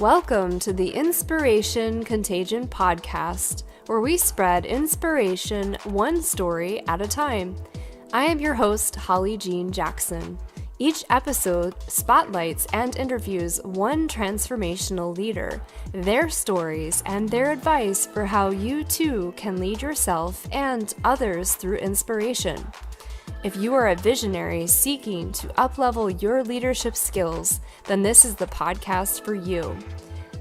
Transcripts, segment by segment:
Welcome to the Inspiration Contagion podcast, where we spread inspiration one story at a time. I am your host, Holly Jean Jackson. Each episode spotlights and interviews one transformational leader, their stories, and their advice for how you too can lead yourself and others through inspiration. If you are a visionary seeking to uplevel your leadership skills, then this is the podcast for you.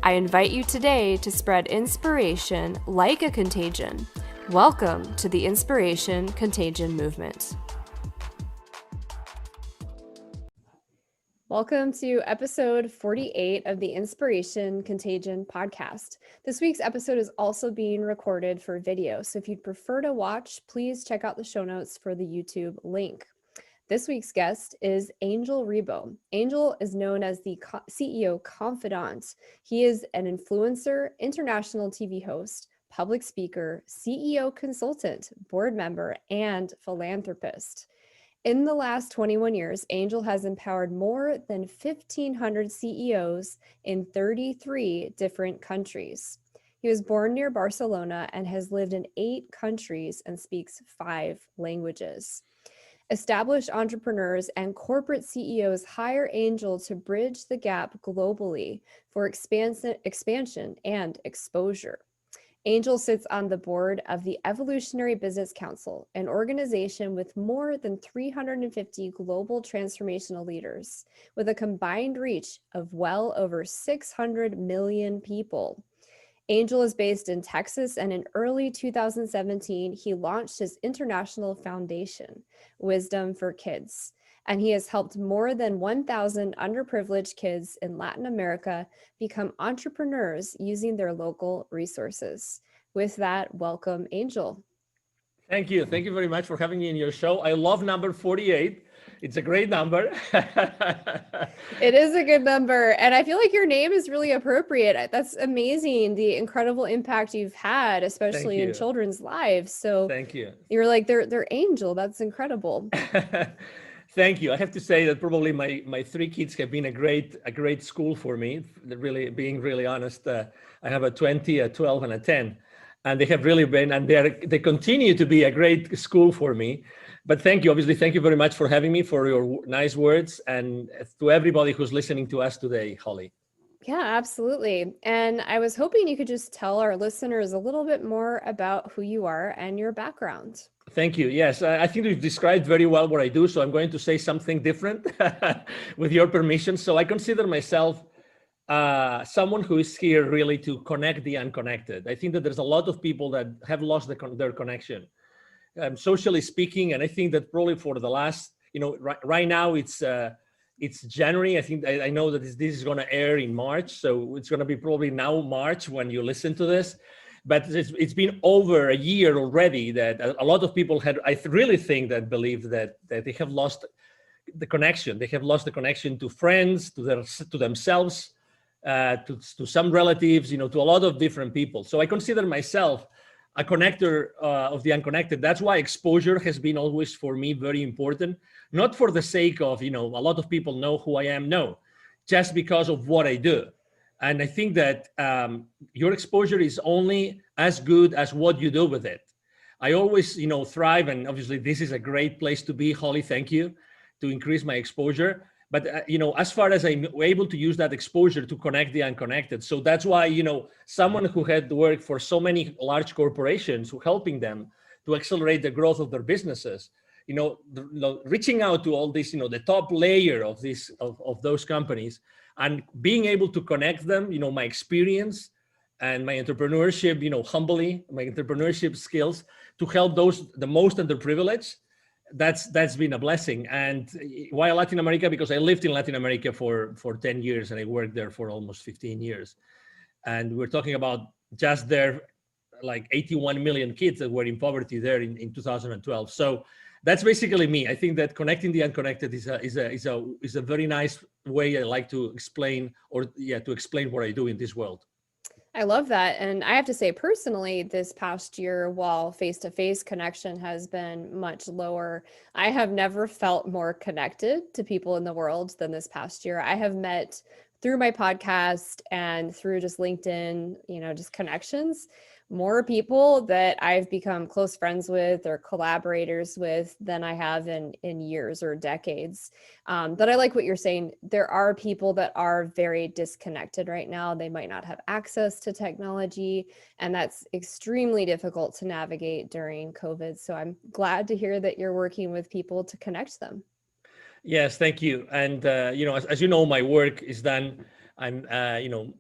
I invite you today to spread inspiration like a contagion. Welcome to the Inspiration Contagion movement. Welcome to episode 48 of the Inspiration Contagion podcast. This week's episode is also being recorded for video, so if you'd prefer to watch, please check out the show notes for the YouTube link. This week's guest is Angel Rebo. Angel is known as the CEO Confidant. He is an influencer, international TV host, public speaker, CEO consultant, board member, and philanthropist. In the last 21 years, Angel has empowered more than 1,500 CEOs in 33 different countries. He was born near Barcelona and has lived in 8 countries and speaks 5 languages. Established entrepreneurs and corporate CEOs hire Angel to bridge the gap globally for expansion and exposure. Angel sits on the board of the Evolutionary Business Council, an organization with more than 350 global transformational leaders, with a combined reach of well over 600 million people. Angel is based in Texas, and in early 2017, he launched his international foundation, Wisdom for Kids. And he has helped more than 1,000 underprivileged kids in Latin America become entrepreneurs using their local resources. With that, welcome, Angel. Thank you. Thank you very much for having me in your show. I love number 48. It's a great number. It is a good number. And I feel like your name is really appropriate. That's amazing, the incredible impact you've had, especially in children's lives. So thank you. You're like, they're Angel. That's incredible. Thank you. I have to say that probably my 3 kids have been a great school for me. Really, being really honest, I have a 20, a 12, and a 10, and they have really been, and they continue to be a great school for me. But thank you. Obviously, thank you very much for having me, for your nice words, and to everybody who's listening to us today, Holly. Yeah, absolutely. And I was hoping you could just tell our listeners a little bit more about who you are and your background. Thank you. Yes, I think you've described very well what I do, so I'm going to say something different with your permission. So I consider myself someone who is here really to connect the unconnected. I think that there's a lot of people that have lost their connection, socially speaking, and I think that probably for the last, right now it's January. I think I know that this is going to air in March, so it's going to be probably now March when you listen to this. But it's been over a year already that a lot of people really think that believe that they have lost the connection. They have lost the connection to friends, to themselves, to some relatives, to a lot of different people. So I consider myself a connector of the unconnected. That's why exposure has been always for me very important, not for the sake of, a lot of people know who I am. No, just because of what I do. And I think that your exposure is only as good as what you do with it. I always, thrive, and obviously this is a great place to be, Holly, thank you, to increase my exposure. But, as far as I'm able to use that exposure to connect the unconnected. So that's why, someone who had worked for so many large corporations, who helping them to accelerate the growth of their businesses, reaching out to all this, the top layer of those companies, and being able to connect them, my experience and my entrepreneurship, humbly, my entrepreneurship skills to help the most underprivileged. That's been a blessing. And why Latin America? Because I lived in Latin America for 10 years and I worked there for almost 15 years. And we're talking about just there, like 81 million kids that were in poverty there in 2012. So that's basically me. I think that connecting the unconnected is a very nice way I like to explain, to explain what I do in this world. I love that. And I have to say personally, this past year, while face-to-face connection has been much lower, I have never felt more connected to people in the world than this past year. I have met through my podcast and through just LinkedIn, just connections, more people that I've become close friends with or collaborators with than I have in years or decades. But I like what you're saying. There are people that are very disconnected right now. They might not have access to technology, and that's extremely difficult to navigate during COVID. So I'm glad to hear that you're working with people to connect them. Yes, thank you. And as you know, my work is done. I'm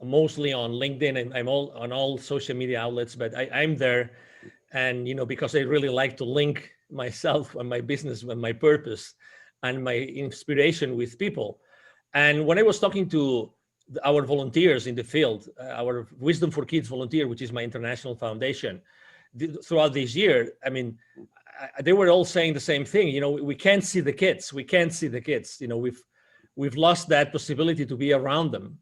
mostly on LinkedIn, and I'm all on all social media outlets. But I'm there, and because I really like to link myself and my business and my purpose and my inspiration with people. And when I was talking to our volunteers in the field, our Wisdom for Kids volunteer, which is my international foundation, throughout this year, I mean, they were all saying the same thing. We can't see the kids. We can't see the kids. We've lost that possibility to be around them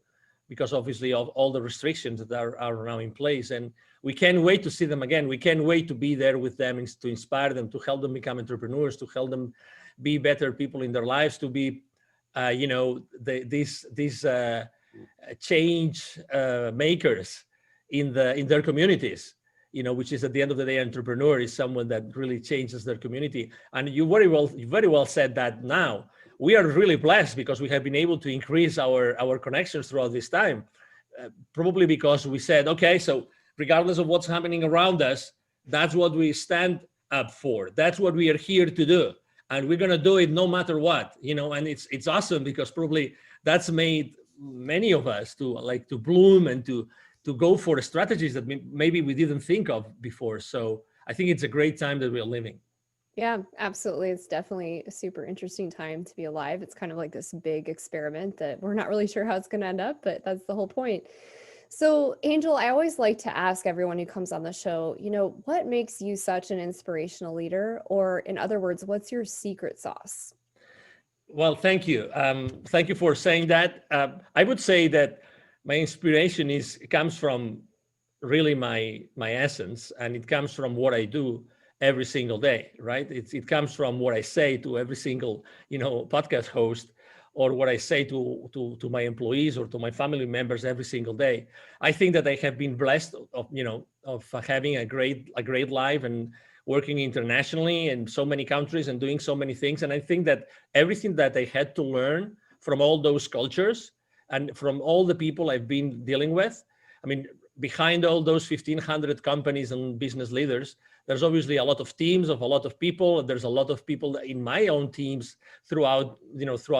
because obviously of all the restrictions that are now in place. And we can't wait to see them again. We can't wait to be there with them, to inspire them, to help them become entrepreneurs, to help them be better people in their lives, to be, these change makers in their communities. Which is at the end of the day, entrepreneur is someone that really changes their community. And you very well said that. Now we are really blessed because we have been able to increase our connections throughout this time, probably because we said, okay, so regardless of what's happening around us, that's what we stand up for. That's what we are here to do. And we're going to do it no matter what, and it's awesome because probably that's made many of us to bloom and to go for strategies that maybe we didn't think of before. So I think it's a great time that we're living. Yeah, absolutely. It's definitely a super interesting time to be alive. It's kind of like this big experiment that we're not really sure how it's going to end up, but that's the whole point. So, Angel, I always like to ask everyone who comes on the show, what makes you such an inspirational leader? Or in other words, what's your secret sauce? Well, thank you. Thank you for saying that. I would say that my inspiration comes from really my essence, and it comes from what I do every single day, right? It comes from what I say to every single podcast host, or what I say to my employees or to my family members every single day. I think that I have been blessed of having a great life and working internationally in so many countries and doing so many things. And I think that everything that I had to learn from all those cultures and from all the people I've been dealing with, I mean, behind all those 1,500 companies and business leaders, there's obviously a lot of teams of a lot of people. There's a lot of people in my own teams throughout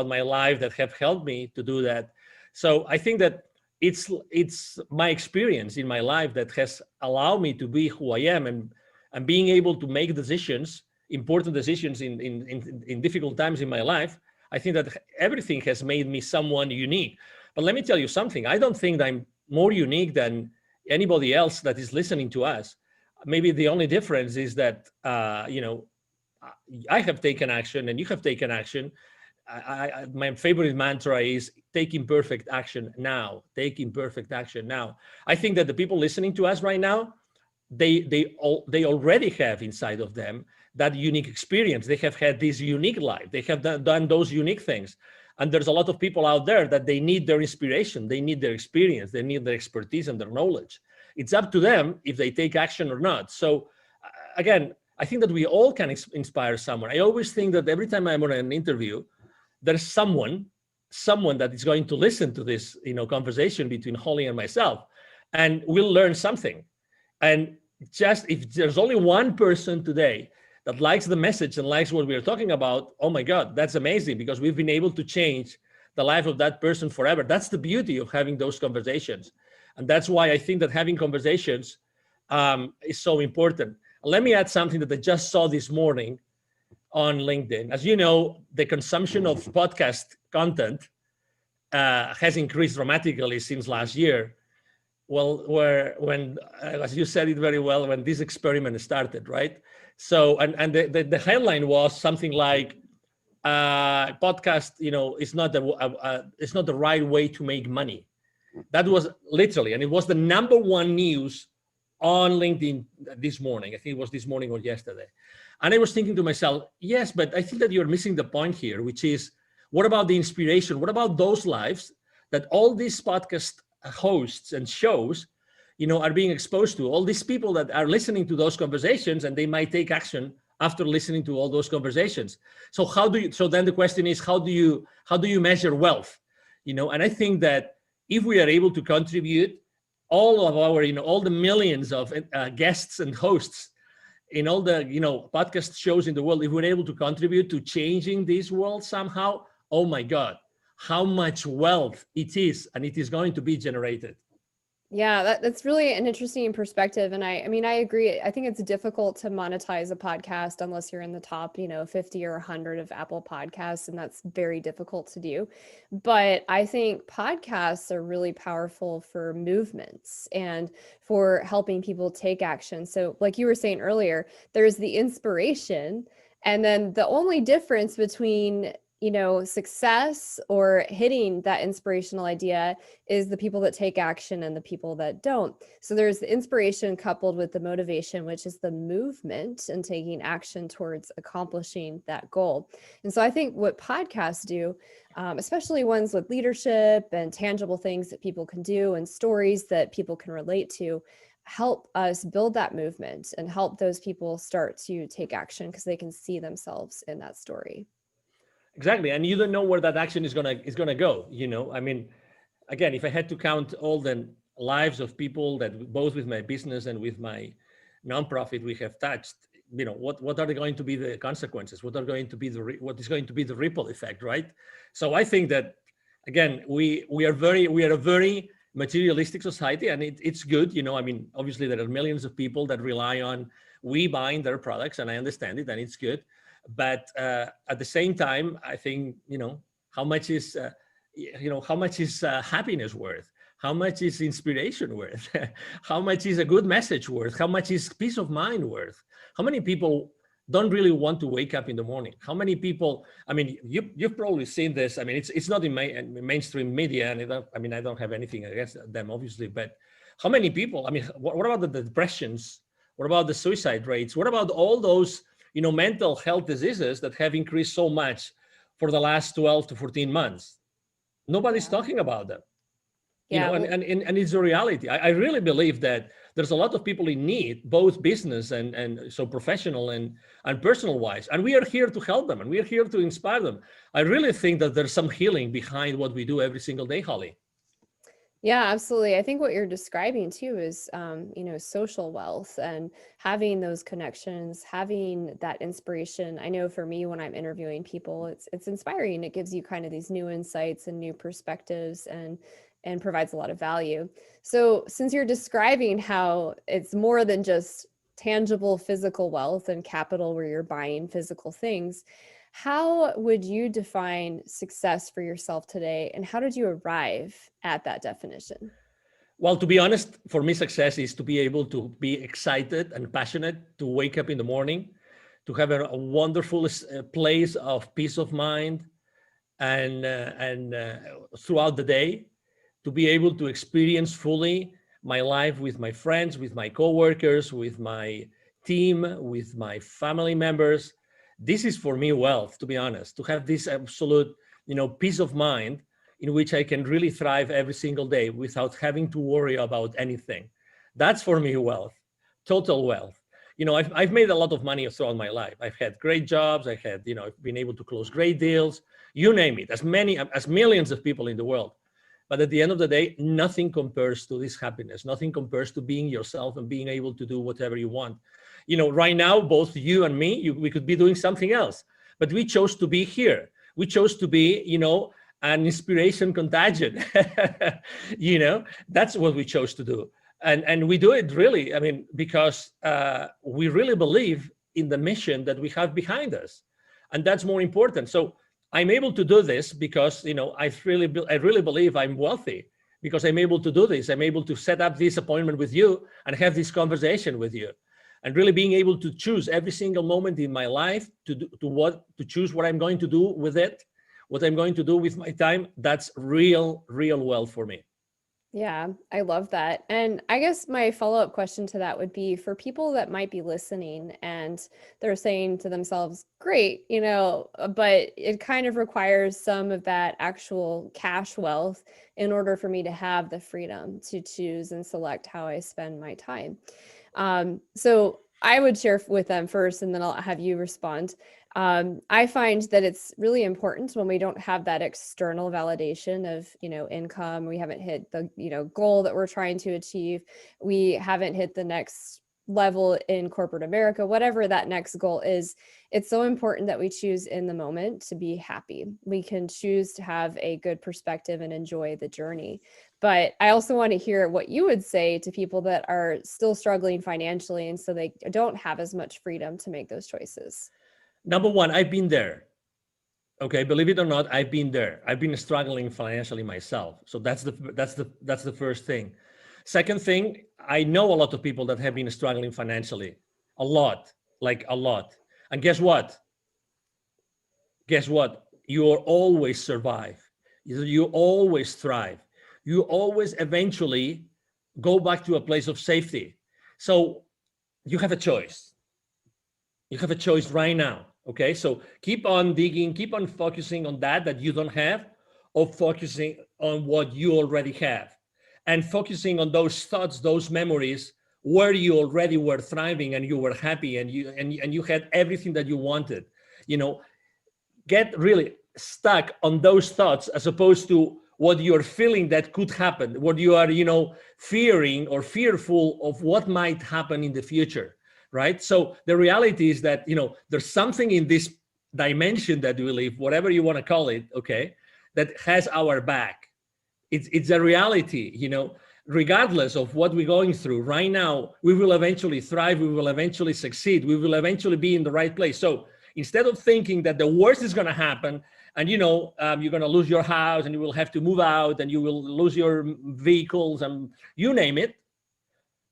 my life that have helped me to do that. So I think that it's my experience in my life that has allowed me to be who I am, and being able to make decisions, important decisions in difficult times in my life. I think that everything has made me someone unique. But let me tell you something. I don't think that I'm more unique than anybody else that is listening to us. Maybe the only difference is that, I have taken action and you have taken action. My favorite mantra is take imperfect action now. Take imperfect action now. I think that the people listening to us right now, they already have inside of them that unique experience. They have had this unique life. They have done those unique things. And there's a lot of people out there that they need their inspiration. They need their experience. They need their expertise and their knowledge. It's up to them if they take action or not. So again, I think that we all can inspire someone. I always think that every time I'm on an interview, there's someone that is going to listen to this, conversation between Holly and myself, and we'll learn something. And just if there's only one person today that likes the message and likes what we're talking about, oh my God, that's amazing, because we've been able to change the life of that person forever. That's the beauty of having those conversations. And that's why I think that having conversations is so important. Let me add something that I just saw this morning on LinkedIn. As you know, the consumption of podcast content has increased dramatically since last year. Well, when as you said it very well, when this experiment started, right? So, and the headline was something like, podcast, is not the right way to make money. That was literally, and it was the number one news on LinkedIn this morning. I think it was this morning or yesterday. And I was thinking to myself, yes, but I think that you're missing the point here, which is, what about the inspiration? What about those lives that all these podcast hosts and shows, are being exposed to, all these people that are listening to those conversations, and they might take action after listening to all those conversations. So so then the question is, how do you measure wealth? And I think that if we are able to contribute all of our, all the millions of guests and hosts in all the, podcast shows in the world, if we're able to contribute to changing this world somehow, oh my God, how much wealth it is, and it is going to be generated. Yeah, that's really an interesting perspective. And I mean, I agree. I think it's difficult to monetize a podcast unless you're in the top, 50 or 100 of Apple Podcasts, and that's very difficult to do. But I think podcasts are really powerful for movements and for helping people take action. So like you were saying earlier, there's the inspiration, and then the only difference between success or hitting that inspirational idea is the people that take action and the people that don't. So there's the inspiration coupled with the motivation, which is the movement and taking action towards accomplishing that goal. And so I think what podcasts do, especially ones with leadership and tangible things that people can do and stories that people can relate to, help us build that movement and help those people start to take action because they can see themselves in that story. Exactly, and you don't know where that action is gonna go. I mean, again, if I had to count all the lives of people that both with my business and with my nonprofit we have touched, what are going to be the consequences? What is going to be the ripple effect, right? So I think that again, we are a very materialistic society, and it's good. I mean, obviously there are millions of people that rely on we buying their products, and I understand it, and it's good. But at the same time, I think, how much is happiness worth? How much is inspiration worth? How much is a good message worth? How much is peace of mind worth? How many people don't really want to wake up in the morning? How many people, I mean, you've probably seen this. I mean, it's not in mainstream media, and I don't have anything against them, obviously, but how many people, I mean, what about the depressions? What about the suicide rates? What about all those mental health diseases that have increased so much for the last 12 to 14 months? Nobody's talking about them. And it's a reality. I really believe that there's a lot of people in need, both business and so professional and personal wise. And we are here to help them, and we are here to inspire them. I really think that there's some healing behind what we do every single day, Holly. Yeah, absolutely. I think what you're describing too is, social wealth and having those connections, having that inspiration. I know for me, when I'm interviewing people, it's inspiring. It gives you kind of these new insights and new perspectives and provides a lot of value. So since you're describing how it's more than just tangible physical wealth and capital where you're buying physical things, how would you define success for yourself today, and how did you arrive at that definition? Well, to be honest, for me, success is to be able to be excited and passionate, to wake up in the morning, to have a wonderful place of peace of mind, and throughout the day, to be able to experience fully my life with my friends, with my coworkers, with my team, with my family members. This is for me wealth, to be honest, to have this absolute, peace of mind in which I can really thrive every single day without having to worry about anything. That's for me wealth, total wealth. I've made a lot of money throughout my life. I've had great jobs. I've been able to close great deals, you name it, as millions of people in the world. But at the end of the day, nothing compares to this happiness. Nothing compares to being yourself and being able to do whatever you want. Right now, both you and me, we could be doing something else, but we chose to be here. We chose to be, an inspiration contagion. That's what we chose to do. And we do it really, because we really believe in the mission that we have behind us. And that's more important. So I'm able to do this because, I really believe I'm wealthy because I'm able to do this. I'm able to set up this appointment with you and have this conversation with you. And really being able to choose every single moment in my life to choose what I'm going to do with it, what I'm going to do with my time. That's real wealth for me. Yeah, I love that. And I guess my follow-up question to that would be for people that might be listening and they're saying to themselves, great, but it kind of requires some of that actual cash wealth in order for me to have the freedom to choose and select how I spend my time. So I would share with them first, and then I'll have you respond. I find that it's really important when we don't have that external validation of, income. We haven't hit the, goal that we're trying to achieve. We haven't hit the next level in corporate America, whatever that next goal is. It's so important that we choose in the moment to be happy. We can choose to have a good perspective and enjoy the journey. But I also want to hear what you would say to people that are still struggling financially, and so they don't have as much freedom to make those choices. Number one, I've been there. Okay, believe it or not, I've been there. I've been struggling financially myself. So that's the first thing. Second thing, I know a lot of people that have been struggling financially, a lot, like a lot. And guess what? Guess what? You will always survive. You always thrive. You always eventually go back to a place of safety. So you have a choice. You have a choice right now. Okay, so keep on digging, keep on focusing on that you don't have, or focusing on what you already have, and focusing on those thoughts, those memories where you already were thriving and you were happy and you had everything that you wanted. You know, get really stuck on those thoughts as opposed to what you're feeling that could happen, what you are, fearing or fearful of what might happen in the future, right? So the reality is that, there's something in this dimension that we live, whatever you want to call it, okay, that has our back. It's a reality, regardless of what we're going through right now. We will eventually thrive, we will eventually succeed, we will eventually be in the right place. So instead of thinking that the worst is going to happen and you're going to lose your house and you will have to move out and you will lose your vehicles and you name it,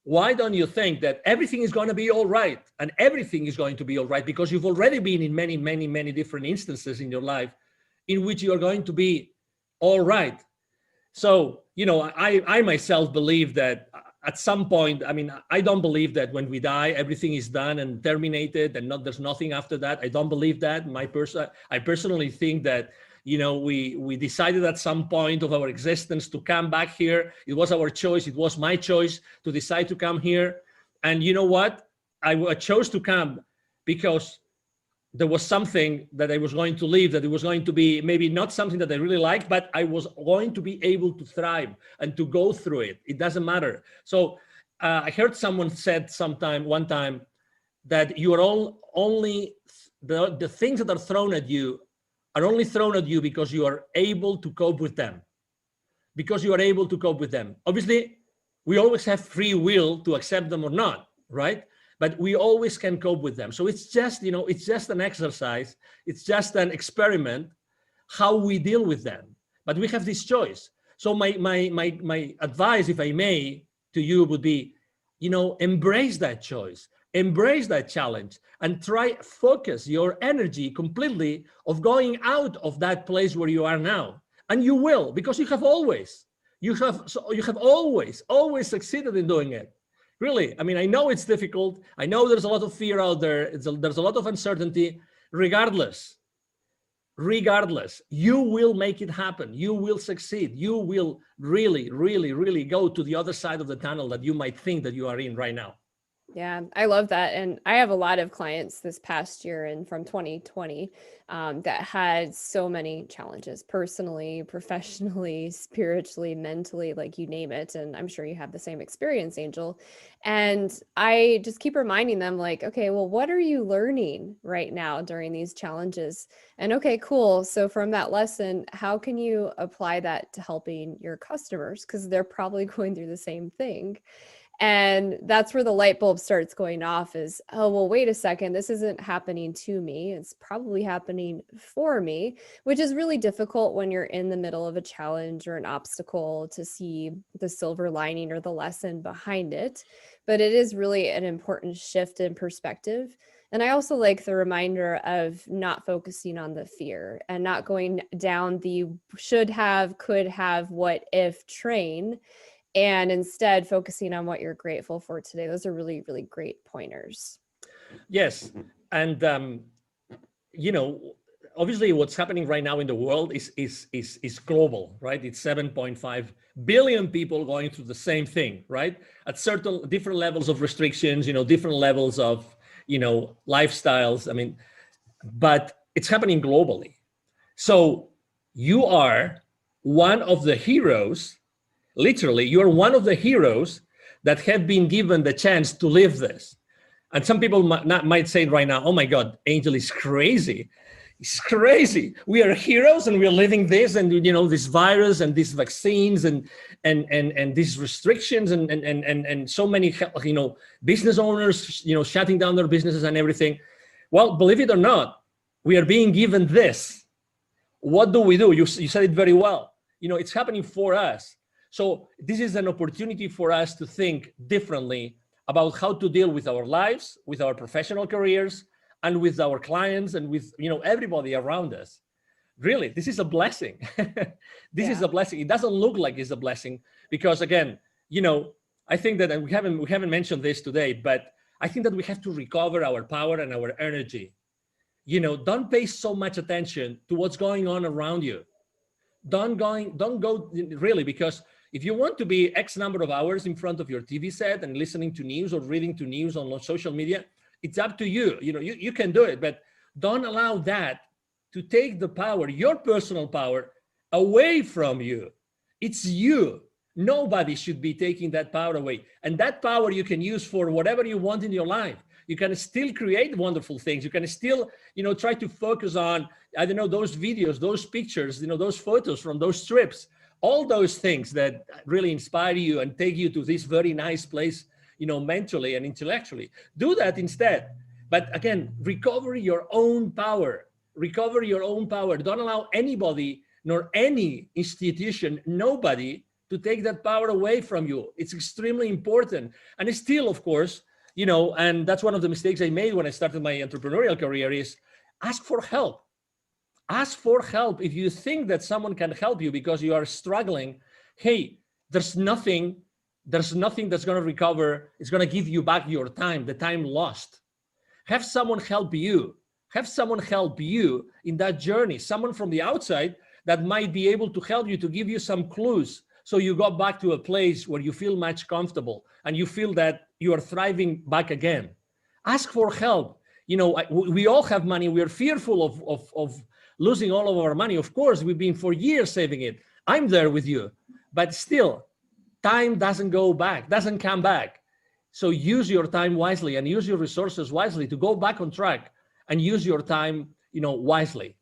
why don't you think that everything is going to be all right? And everything is going to be all right because you've already been in many, many, many different instances in your life in which you are going to be all right. So, I myself believe that at some point, I mean, I don't believe that when we die, everything is done and terminated and there's nothing after that. I don't believe that. I personally think that, we decided at some point of our existence to come back here. It was our choice. It was my choice to decide to come here. And you know what? I chose to come because there was something that I was going to leave, that it was going to be maybe not something that I really liked, but I was going to be able to thrive and to go through it. It doesn't matter. So I heard someone said one time, that you are only the things that are thrown at you are only thrown at you because you are able to cope with them. Because you are able to cope with them. Obviously, we always have free will to accept them or not, right? But we always can cope with them. So it's just, it's just an exercise. It's just an experiment how we deal with them. But we have this choice. So my advice, if I may, to you would be, embrace that choice, embrace that challenge, and try focus your energy completely of going out of that place where you are now. And you will, because you have always succeeded in doing it. Really, I mean, I know it's difficult. I know there's a lot of fear out there. There's a lot of uncertainty. Regardless, you will make it happen. You will succeed. You will really, really, really go to the other side of the tunnel that you might think that you are in right now. Yeah, I love that. And I have a lot of clients this past year and from 2020 that had so many challenges personally, professionally, spiritually, mentally, like you name it. And I'm sure you have the same experience, Angel. And I just keep reminding them, like, okay, well, what are you learning right now during these challenges? And okay, cool. So from that lesson, how can you apply that to helping your customers? Because they're probably going through the same thing. And that's where the light bulb starts going off is, oh, well, wait a second, this isn't happening to me. It's probably happening for me, which is really difficult when you're in the middle of a challenge or an obstacle to see the silver lining or the lesson behind it. But it is really an important shift in perspective. And I also like the reminder of not focusing on the fear and not going down the should have, could have, what if train, and instead focusing on what you're grateful for today. Those are really, really great pointers. Yes. And, obviously what's happening right now in the world is global, right? It's 7.5 billion people going through the same thing, right? At certain different levels of restrictions, different levels of, lifestyles. I mean, but it's happening globally. So you are one of the heroes, literally, you're one of the heroes that have been given the chance to live this. And some people might say right now, oh my God, Angel is crazy. It's crazy. We are heroes and we're living this, and this virus and these vaccines and these restrictions and so many business owners shutting down their businesses and everything. Well, believe it or not, we are being given this. What do we do? You said it very well. It's happening for us. So this is an opportunity for us to think differently about how to deal with our lives, with our professional careers, and with our clients, and with everybody around us. Really, this is a blessing. This is a blessing. It doesn't look like it's a blessing because, again, I think that, and we haven't mentioned this today, but I think that we have to recover our power and our energy. Don't pay so much attention to what's going on around you. Don't go really, because if you want to be X number of hours in front of your TV set and listening to news or reading to news on social media, it's up to you. You can do it, but don't allow that to take the power, your personal power, away from you. It's you. Nobody should be taking that power away. And that power you can use for whatever you want in your life. You can still create wonderful things. You can still, try to focus on, those videos, those pictures, those photos from those trips, all those things that really inspire you and take you to this very nice place, mentally and intellectually. Do that instead. But again, recover your own power. Recover your own power. Don't allow anybody, nor any institution, nobody, to take that power away from you. It's extremely important. And it's still, of course, and that's one of the mistakes I made when I started my entrepreneurial career, is ask for help. Ask for help. If you think that someone can help you because you are struggling, hey, there's nothing that's going to recover. It's going to give you back your time, the time lost. Have someone help you. Have someone help you in that journey. Someone from the outside that might be able to help you, to give you some clues, so you go back to a place where you feel much comfortable and you feel that you are thriving back again. Ask for help. We all have money. We are fearful of losing all of our money. Of course, we've been for years saving it. I'm there with you, but still, time doesn't come back. So use your time wisely and use your resources wisely to go back on track, and use your time, wisely.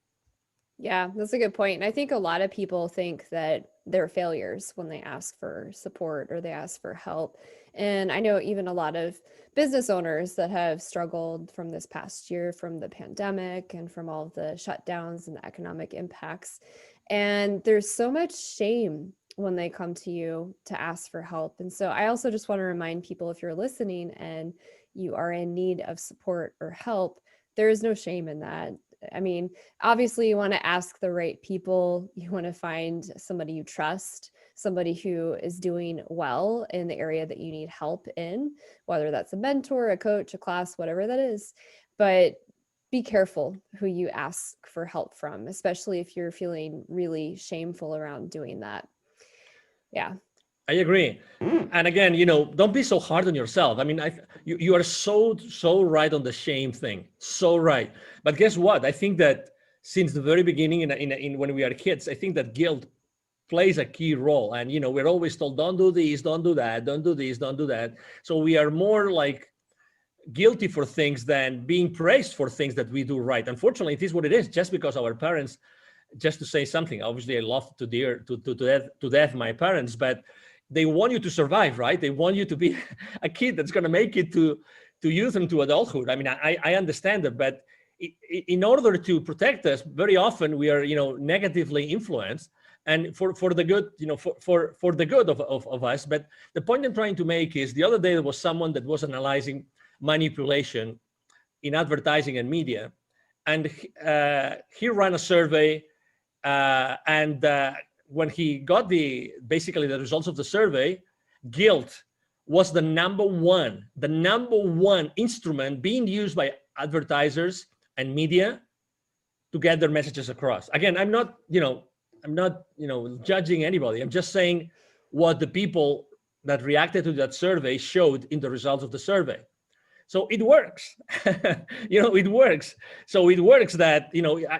Yeah, that's a good point. And I think a lot of people think that they're failures when they ask for support or they ask for help. And I know even a lot of business owners that have struggled from this past year, from the pandemic and from all of the shutdowns and the economic impacts. And there's so much shame when they come to you to ask for help. And so I also just want to remind people, if you're listening and you are in need of support or help, there is no shame in that. I mean, obviously you want to ask the right people. You want to find somebody you trust, somebody who is doing well in the area that you need help in, whether that's a mentor, a coach, a class, whatever that is. But be careful who you ask for help from, especially if you're feeling really shameful around doing that. Yeah. I agree. And again, don't be so hard on yourself. I mean, you are so right on the shame thing. So right. But guess what? I think that since the very beginning, in when we are kids, I think that guilt plays a key role. And, we're always told, don't do this, don't do that, don't do this, don't do that. So we are more like guilty for things than being praised for things that we do right. Unfortunately, it is what it is, just because our parents, just to say something, obviously I love to death my parents, but they want you to survive, right? They want you to be a kid that's going to make it to youth and to adulthood. I mean, I understand that, but in order to protect us, very often we are, negatively influenced, and for the good, for the good of us. But the point I'm trying to make is, the other day there was someone that was analyzing manipulation in advertising and media. And he ran a survey, and when he got basically the results of the survey, guilt was the number one instrument being used by advertisers and media to get their messages across. Again, I'm not judging anybody. I'm just saying what the people that reacted to that survey showed in the results of the survey. So it works. It works. So it works that,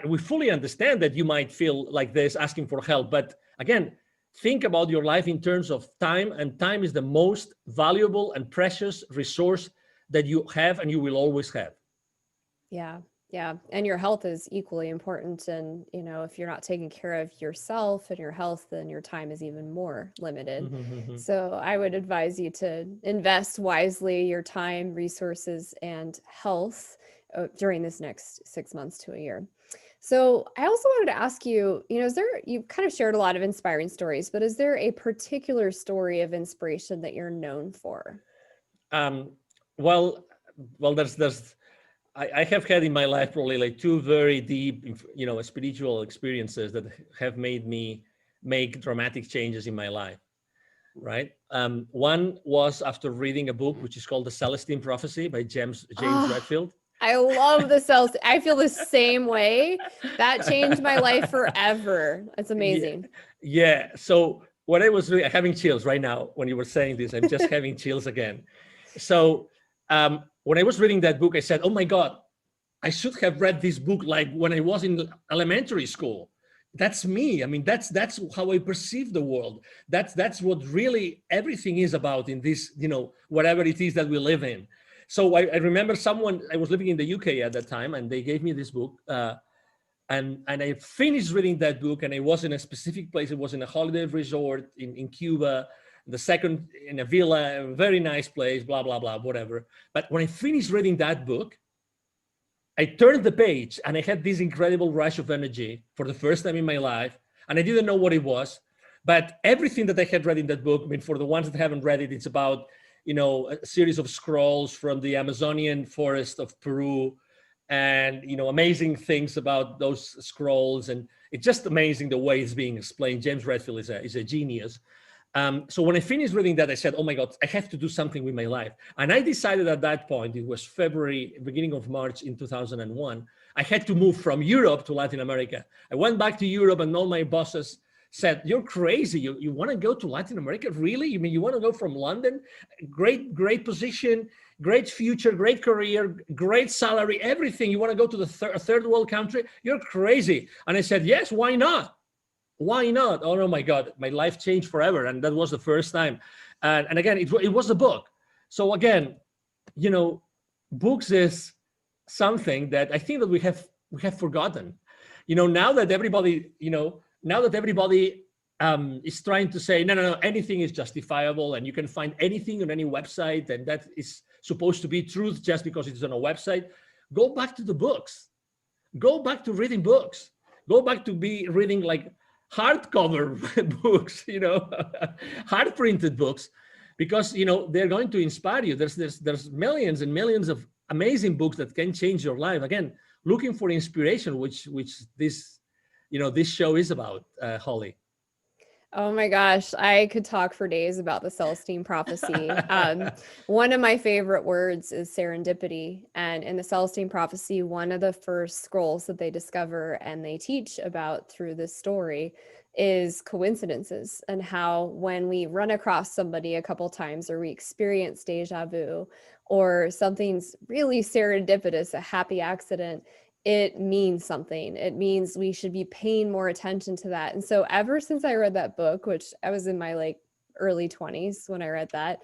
we fully understand that you might feel like this asking for help. But again, think about your life in terms of time, and time is the most valuable and precious resource that you have and you will always have. Yeah. Yeah. And your health is equally important. And, if you're not taking care of yourself and your health, then your time is even more limited. Mm-hmm. So I would advise you to invest wisely your time, resources, and health during this next 6 months to a year. So I also wanted to ask you, you've kind of shared a lot of inspiring stories, but is there a particular story of inspiration that you're known for? Well, I have had in my life probably like two very deep, spiritual experiences that have made me make dramatic changes in my life, right? One was after reading a book which is called The Celestine Prophecy by James Redfield. I love the cells. I feel the same way. That changed my life forever. It's amazing. Yeah. So what I was really having chills right now when you were saying this, I'm just having chills again. So when I was reading that book, I said, oh my God, I should have read this book like when I was in elementary school. That's me. I mean, that's how I perceive the world. That's what really everything is about in this, whatever it is that we live in. So I remember I was living in the UK at that time, and they gave me this book. And I finished reading that book, and I was in a specific place. It was in a holiday resort in Cuba, the second in a villa, a very nice place, blah, blah, blah, whatever. But when I finished reading that book, I turned the page and I had this incredible rush of energy for the first time in my life. And I didn't know what it was, but everything that I had read in that book, I mean, for the ones that haven't read it, it's about, a series of scrolls from the Amazonian forest of Peru, and, amazing things about those scrolls. And it's just amazing the way it's being explained. James Redfield is a genius. So when I finished reading that, I said, oh my God, I have to do something with my life. And I decided at that point, it was February, beginning of March in 2001, I had to move from Europe to Latin America. I went back to Europe, and all my bosses said, you're crazy. You want to go to Latin America? Really? You mean you want to go from London? Great position, great future, great career, great salary, everything. You want to go to the third world country? You're crazy. And I said, yes, why not? Why not? Oh my God, my life changed forever. And that was the first time. And again, it was a book. So again, books is something that I think that we have forgotten. Now that everybody, is trying to say, no, anything is justifiable, and you can find anything on any website, and that is supposed to be truth just because it's on a website. Go back to the books. Go back to reading books. Go back to be reading like hardcover books, hard printed books, because they're going to inspire you. There's millions and millions of amazing books that can change your life. Again, looking for inspiration, which this show is about, Holly. Oh my gosh, I could talk for days about the Celestine Prophecy. One of my favorite words is serendipity. And in the Celestine Prophecy, one of the first scrolls that they discover and they teach about through this story is coincidences, and how when we run across somebody a couple times, or we experience deja vu, or something's really serendipitous, a happy accident, it means something. It means we should be paying more attention to that. And so ever since I read that book, which I was in my early 20s when I read that,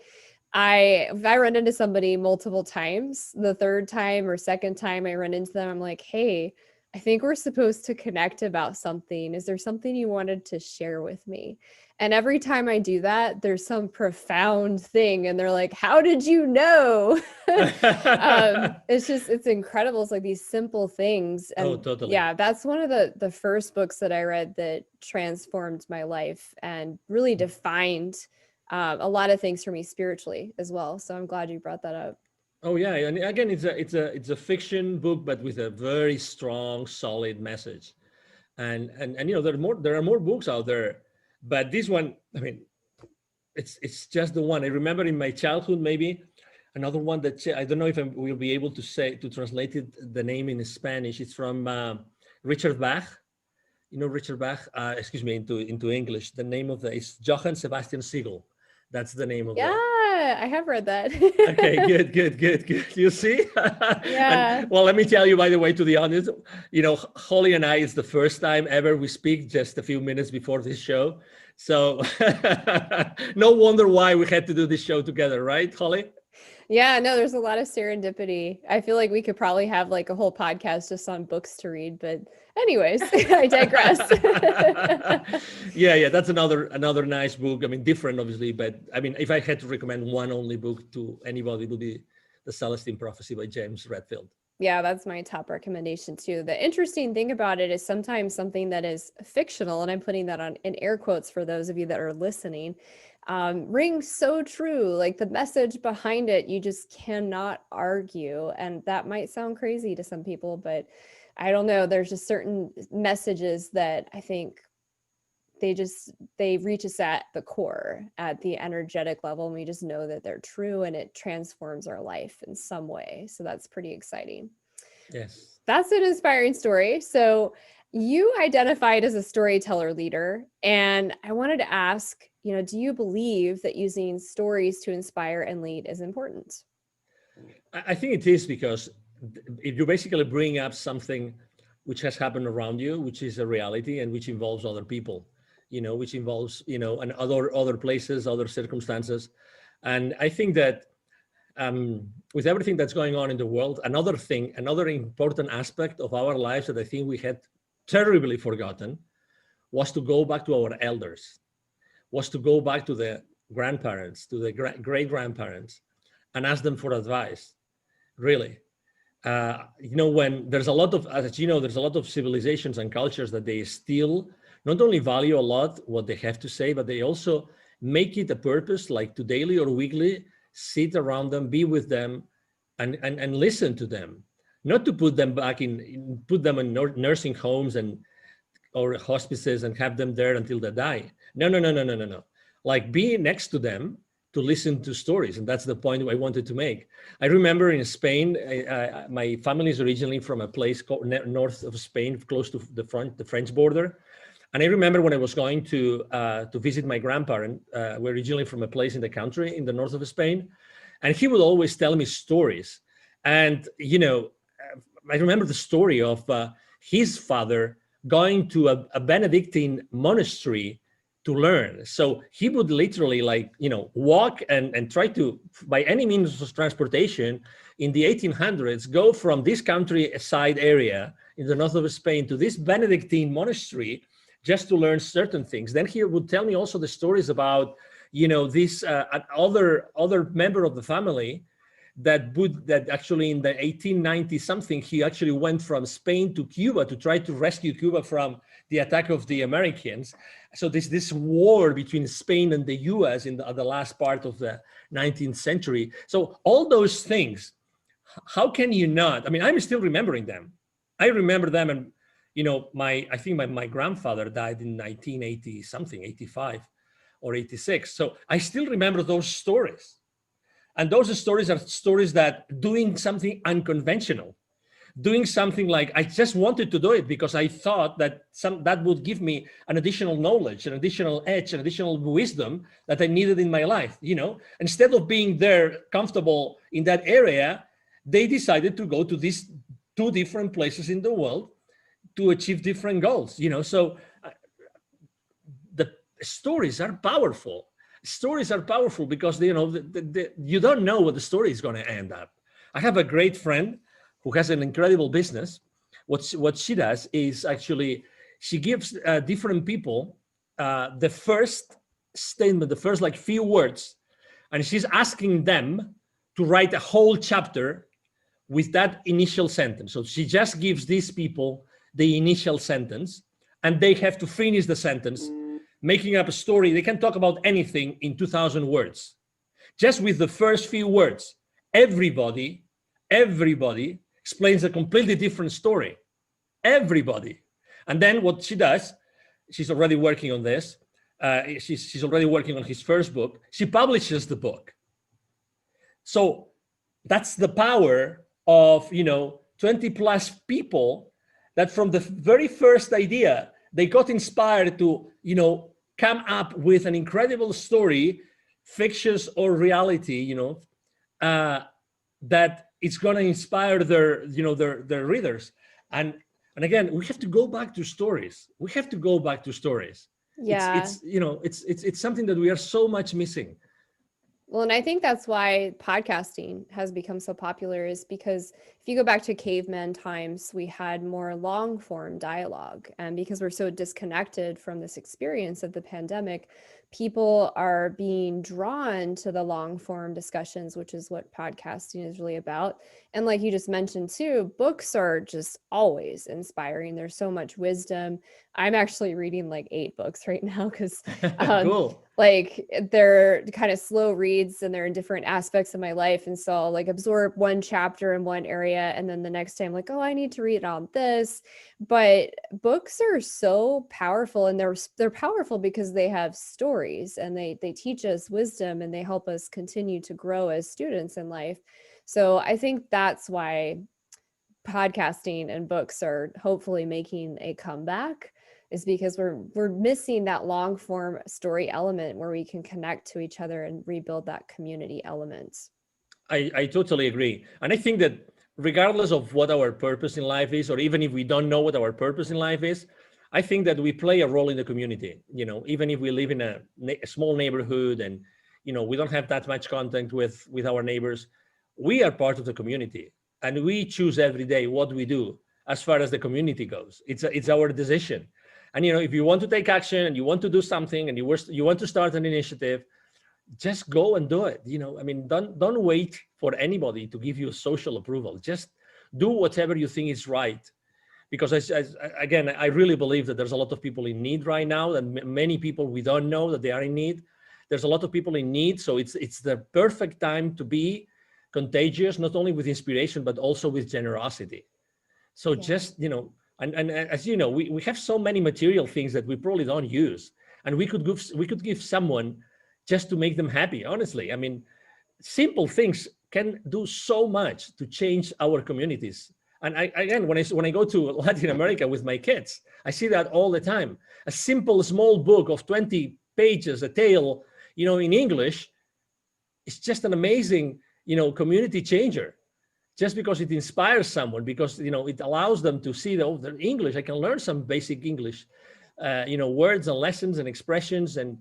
if I run into somebody multiple times, the third time or second time I run into them, I'm like, hey, I think we're supposed to connect about something. Is there something you wanted to share with me? And every time I do that, there's some profound thing. And they're like, how did you know? It's incredible. It's like these simple things. And totally. Yeah, that's one of the first books that I read that transformed my life and really defined a lot of things for me spiritually as well. So I'm glad you brought that up. Oh yeah, and again, it's a fiction book, but with a very strong, solid message. And there are more books out there, but this one, I mean, it's just the one I remember in my childhood. Maybe another one that I don't know if I will be able to translate it the name in Spanish. It's from Richard Bach. Richard Bach. Excuse me, into English. The name of the is Johann Sebastian Siegel. That's the name of Yeah, the. I have read that. Okay, good, good, good, good. You see? Yeah. And well, let me tell you, by the way, to the audience, Holly and I, it's the first time ever we speak just a few minutes before this show. So no wonder why we had to do this show together, right, Holly? Yeah, no, there's a lot of serendipity. I feel like we could probably have like a whole podcast just on books to read, but anyways, I digress. Yeah, that's another nice book. I mean, different obviously, but I mean, if I had to recommend one only book to anybody, it would be The Celestine Prophecy by James Redfield. Yeah, that's my top recommendation too. The interesting thing about it is sometimes something that is fictional, and I'm putting that on in air quotes for those of you that are listening, rings so true. Like the message behind it, you just cannot argue. And that might sound crazy to some people, but I don't know. There's just certain messages that I think they reach us at the core, at the energetic level, and we just know that they're true, and it transforms our life in some way. So that's pretty exciting. Yes. That's an inspiring story. So you identified as a storyteller leader, and I wanted to ask, do you believe that using stories to inspire and lead is important? I think it is, because if you basically bring up something which has happened around you, which is a reality and which involves other people, which involves, and other places, other circumstances. And I think that with everything that's going on in the world, another important aspect of our lives that I think we had terribly forgotten was to go back to our elders, was to go back to the grandparents, to the great grandparents, and ask them for advice. Really, when there's a lot of, as you know, there's a lot of civilizations and cultures that they still not only value a lot what they have to say, but they also make it a purpose, like to daily or weekly sit around them, be with them, and listen to them, not to put them in nursing homes or hospices and have them there until they die. No. Like be next to them to listen to stories. And that's the point I wanted to make. I remember in Spain, my family is originally from a place called north of Spain, close to the French border. And I remember when I was going to visit my grandparent, we're originally from a place in the country in the north of Spain, and he would always tell me stories. And I remember the story of his father going to a Benedictine monastery to learn. So he would literally walk and try to, by any means of transportation in the 1800s, go from this countryside area in the north of Spain to this Benedictine monastery just to learn certain things. Then he would tell me also the stories about, this other member of the family that actually in the 1890 something, he actually went from Spain to Cuba to try to rescue Cuba from the attack of the Americans. So this war between Spain and the US in the last part of the 19th century. So all those things, how can you not? I mean, I'm still remembering them. I remember them, and I think my grandfather died in 1980 something, 85 or 86. So I still remember those stories. And those stories are stories that doing something unconventional, doing something like I just wanted to do it because I thought that that would give me an additional knowledge, an additional edge, an additional wisdom that I needed in my life. Instead of being there comfortable in that area, they decided to go to these two different places in the world to achieve different goals. So the stories are powerful. Stories are powerful because you don't know what the story is going to end up. I have a great friend who has an incredible business. What she does is actually she gives different people the first statement, the first few words, and she's asking them to write a whole chapter with that initial sentence. So she just gives these people the initial sentence, and they have to finish the sentence, making up a story. They can talk about anything in 2,000 words, just with the first few words. everybody explains a completely different story. Everybody. And then what she does, she's already working on this. She's already working on his first book. She publishes the book. So that's the power of 20 plus people that from the very first idea they got inspired to come up with an incredible story, fictitious or reality, that it's going to inspire their readers. And again, we have to go back to stories. Yeah. It's something that we are so much missing. Well, and I think that's why podcasting has become so popular, is because if you go back to caveman times, we had more long form dialogue. And because we're so disconnected from this experience of the pandemic, people are being drawn to the long form discussions, which is what podcasting is really about. And like you just mentioned too, books are just always inspiring. There's so much wisdom. I'm actually reading like 8 books right now because Cool. like they're kind of slow reads and they're in different aspects of my life. And so I'll like absorb one chapter in one area. And then the next time, like, oh, I need to read on this. But books are so powerful, and they're powerful because they have stories and they teach us wisdom and they help us continue to grow as students in life. So I think that's why podcasting and books are hopefully making a comeback, is because we're missing that long form story element where we can connect to each other and rebuild that community element. I totally agree. And I think that regardless of what our purpose in life is, or even if we don't know what our purpose in life is, I think that we play a role in the community. Even if we live in a small neighborhood and we don't have that much contact with our neighbors, we are part of the community, and we choose every day what we do as far as the community goes. It's our decision. And if you want to take action and you want to do something and you want to start an initiative, just go and do it. Don't wait for anybody to give you social approval. Just do whatever you think is right. Because again, I really believe that there's a lot of people in need right now, and many people we don't know that they are in need. There's a lot of people in need. So it's the perfect time to be contagious, not only with inspiration, but also with generosity. So just, and as you know, we have so many material things that we probably don't use, and we could give someone just to make them happy. Honestly, simple things can do so much to change our communities. And again, when I go to Latin America with my kids, I see that all the time. A simple small book of 20 pages, a tale, in English, it's just an amazing, community changer. Just because it inspires someone, because it allows them to see the English. I can learn some basic English, words and lessons and expressions, and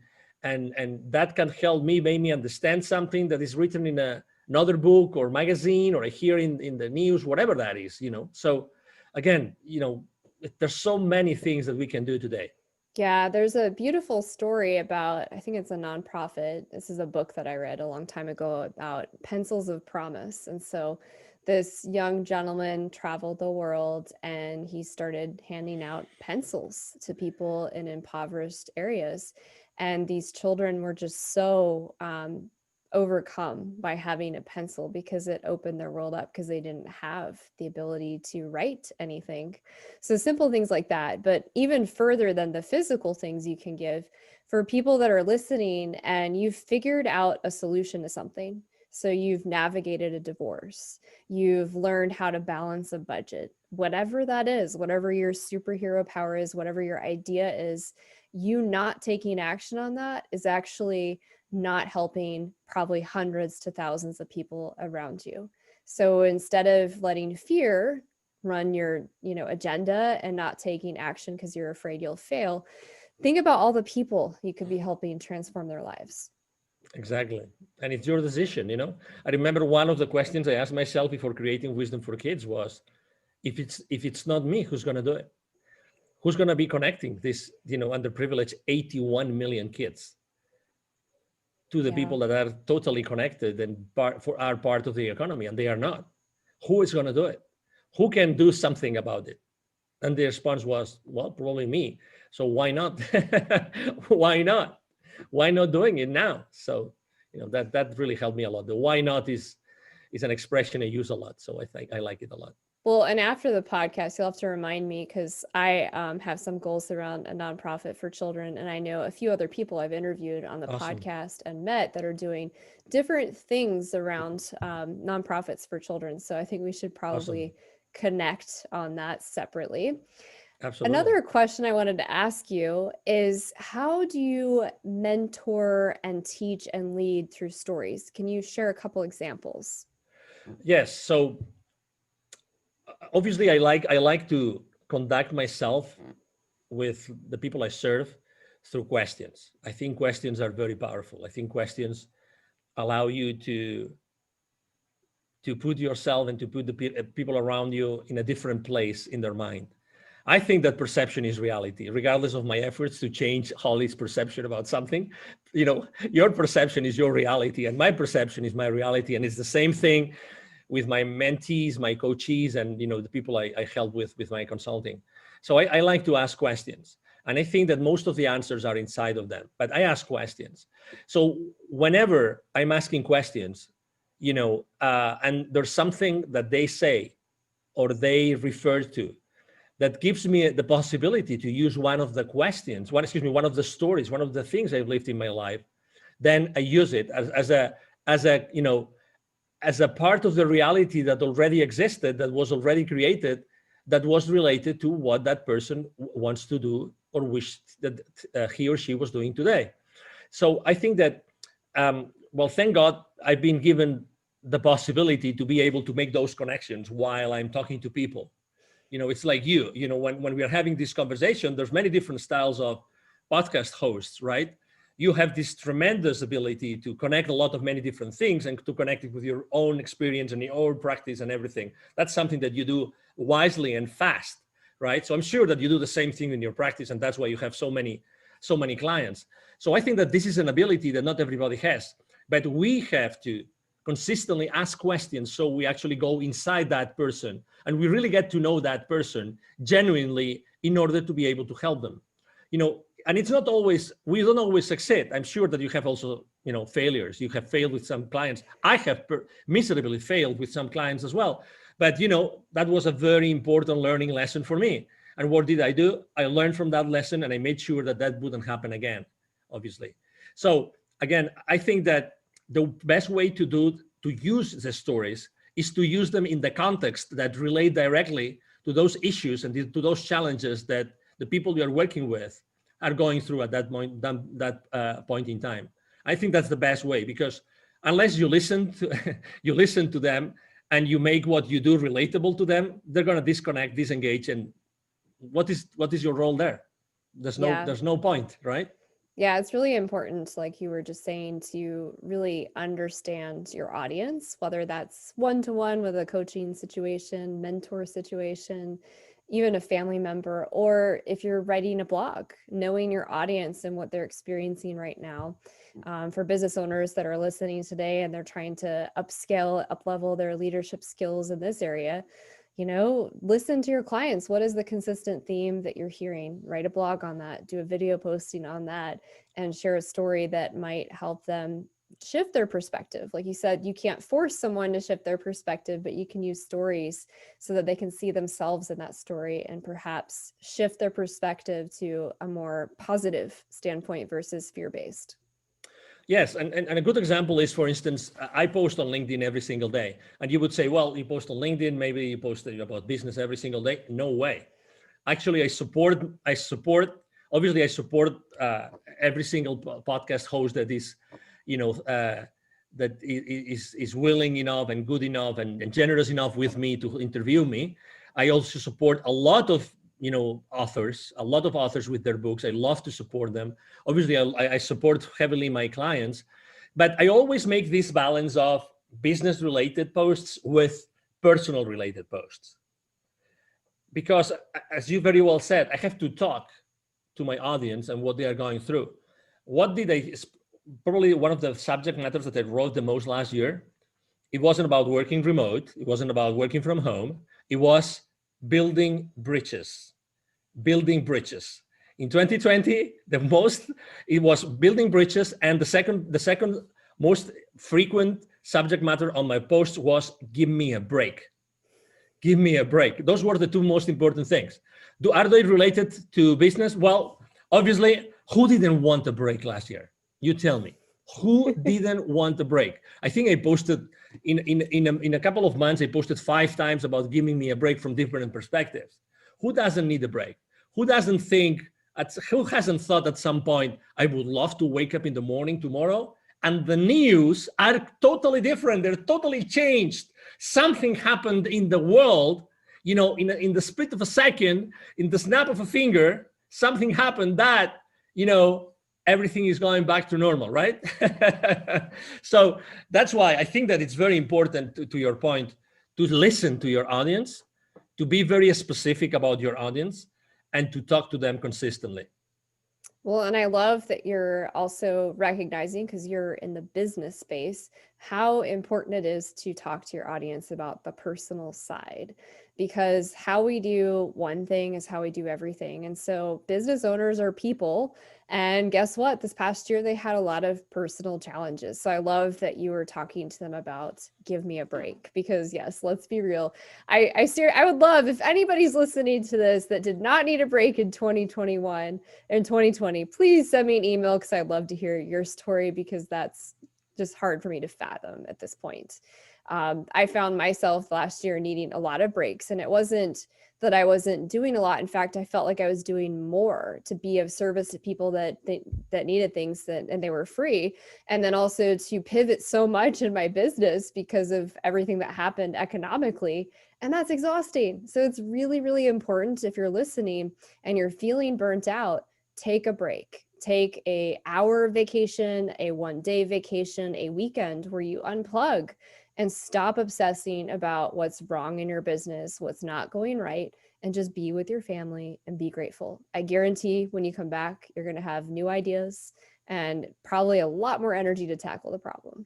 that can help me, make me understand something that is written in another book or magazine, or I hear in the news, whatever that is. So again, there's so many things that we can do today. Yeah, there's a beautiful story about, I think it's a nonprofit. This is a book that I read a long time ago about pencils of promise. And so this young gentleman traveled the world and he started handing out pencils to people in impoverished areas. And these children were just so overcome by having a pencil, because it opened their world up, because they didn't have the ability to write anything. So simple things like that. But even further than the physical things you can give, for people that are listening and you've figured out a solution to something. So you've navigated a divorce, you've learned how to balance a budget, whatever that is, whatever your superhero power is, whatever your idea is, you not taking action on that is actually not helping probably hundreds to thousands of people around you. So instead of letting fear run your, agenda and not taking action because you're afraid you'll fail, think about all the people you could be helping transform their lives. Exactly. And it's your decision. I remember one of the questions I asked myself before creating Wisdom for Kids was, if it's not me, who's going to do it? Who's going to be connecting this, underprivileged 81 million kids to the people that are totally connected and are part of the economy, and they are not? Who is going to do it? Who can do something about it? And the response was, well, probably me. So why not? Why not? Why not doing it now? So, that really helped me a lot. The why not is is an expression I use a lot. So I think I like it a lot. Well, and after the podcast, you'll have to remind me because I have some goals around a nonprofit for children. And I know a few other people I've interviewed on the Awesome. podcast and met that are doing different things around nonprofits for children. So I think we should probably Awesome. connect on that separately. Absolutely. Another question I wanted to ask you is how do you mentor and teach and lead through stories? Can you share a couple examples? Yes. So obviously I like to conduct myself with the people I serve through questions. I think questions are very powerful. I think questions allow you to put yourself and to put the people around you in a different place in their mind. I think that perception is reality, regardless of my efforts to change Holly's perception about something. Your perception is your reality, and my perception is my reality. And it's the same thing with my mentees, my coachees, and the people I help with my consulting. So I like to ask questions. And I think that most of the answers are inside of them, but I ask questions. So whenever I'm asking questions, and there's something that they say or they refer to that gives me the possibility to use one of the questions, one of the stories, one of the things I've lived in my life, then I use it as a part of the reality that already existed, that was already created, that was related to what that person wants to do or wished that he or she was doing today. So I think that, thank God I've been given the possibility to be able to make those connections while I'm talking to people. It's like when we are having this conversation, there's many different styles of podcast hosts, right? You have this tremendous ability to connect a lot of many different things and to connect it with your own experience and your own practice and everything. That's something that you do wisely and fast, right? So I'm sure that you do the same thing in your practice, and that's why you have so many clients. So I think that this is an ability that not everybody has, but we have to consistently ask questions so we actually go inside that person and we really get to know that person genuinely in order to be able to help them. And it's not always, we don't always succeed. I'm sure that you have also, failures. You have failed with some clients. I have miserably failed with some clients as well. But, that was a very important learning lesson for me. And what did I do? I learned from that lesson and I made sure that that wouldn't happen again, obviously. So again, I think that the best way to use the stories is to use them in the context that relate directly to those issues and to those challenges that the people you're working with are going through at that point in time. I think that's the best way, because unless you listen to them and you make what you do relatable to them, they're going to disconnect, disengage, and what is your role there? There's no point, right? Yeah, it's really important, like you were just saying, to really understand your audience, whether that's one-to-one with a coaching situation, mentor situation, even a family member, or if you're writing a blog, knowing your audience and what they're experiencing right now. For business owners that are listening today and they're trying to upscale, up-level their leadership skills in this area, listen to your clients. What is the consistent theme that you're hearing? Write a blog on that, do a video posting on that, and share a story that might help them shift their perspective. Like you said, you can't force someone to shift their perspective, but you can use stories so that they can see themselves in that story and perhaps shift their perspective to a more positive standpoint versus fear-based. Yes, and a good example is, for instance, I post on LinkedIn every single day. And you would say, well, you post on LinkedIn, maybe you post about business every single day. No way. Actually, I support every single podcast host that is, that is willing enough and good enough and generous enough with me to interview me. I also support a lot of authors with their books. I love to support them. Obviously, I support heavily my clients, but I always make this balance of business related posts with personal related posts. Because as you very well said, I have to talk to my audience and what they are going through. Probably one of the subject matters that I wrote the most last year, it wasn't about working remote. It wasn't about working from home. It was building bridges. In 2020, it was building bridges, and the second most frequent subject matter on my post was give me a break. Give me a break. Those were the two most important things. Are they related to business? Well, obviously, who didn't want a break last year? You tell me. Who didn't want a break? I think I posted in a couple of months, I posted 5 times about giving me a break from different perspectives. Who doesn't need a break? Who hasn't thought at some point, I would love to wake up in the morning tomorrow and the news are totally different. They're totally changed. Something happened in the world, in the split of a second, in the snap of a finger, something happened that, everything is going back to normal, right? So that's why I think that it's very important, to your point, to listen to your audience, to be very specific about your audience, and to talk to them consistently. Well, and I love that you're also recognizing, because you're in the business space, how important it is to talk to your audience about the personal side, because how we do one thing is how we do everything. And so business owners are people. And guess what? This past year, they had a lot of personal challenges. So I love that you were talking to them about give me a break, because yes, let's be real. I would love if anybody's listening to this that did not need a break in 2021 and 2020, please send me an email, because I'd love to hear your story, because that's just hard for me to fathom at this point. I found myself last year needing a lot of breaks, and it wasn't that I wasn't doing a lot. In fact, I felt like I was doing more to be of service to people that needed things and they were free. And then also to pivot so much in my business because of everything that happened economically. And that's exhausting. So it's really, really important, if you're listening and you're feeling burnt out, take a break. Take an hour vacation, a 1-day vacation, a weekend where you unplug and stop obsessing about what's wrong in your business, what's not going right, and just be with your family and be grateful. I guarantee when you come back, you're going to have new ideas and probably a lot more energy to tackle the problem.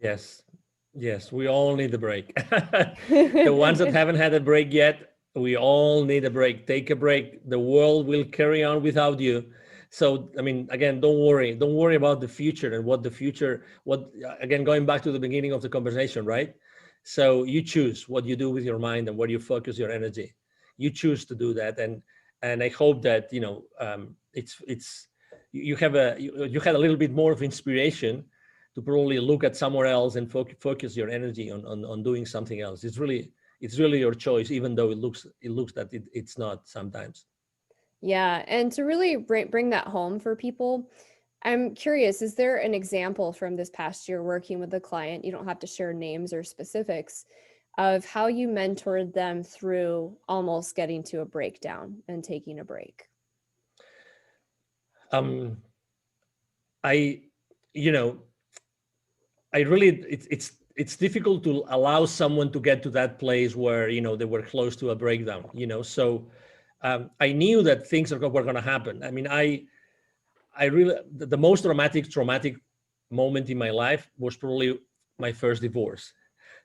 Yes, we all need a break. The ones that haven't had a break yet, we all need a break. Take a break. The world will carry on without you. So, again, don't worry about the future and again, going back to the beginning of the conversation, right? So you choose what you do with your mind and where you focus your energy. You choose to do that. And I hope that, you had a little bit more of inspiration to probably look at somewhere else and focus your energy on doing something else. It's really your choice, even though it looks that it's not sometimes. Yeah. And to really bring that home for people, I'm curious, is there an example from this past year working with a client, you don't have to share names or specifics, of how you mentored them through almost getting to a breakdown and taking a break? It's difficult to allow someone to get to that place where, they were close to a breakdown, so I knew that things were going to happen. The most traumatic moment in my life was probably my first divorce.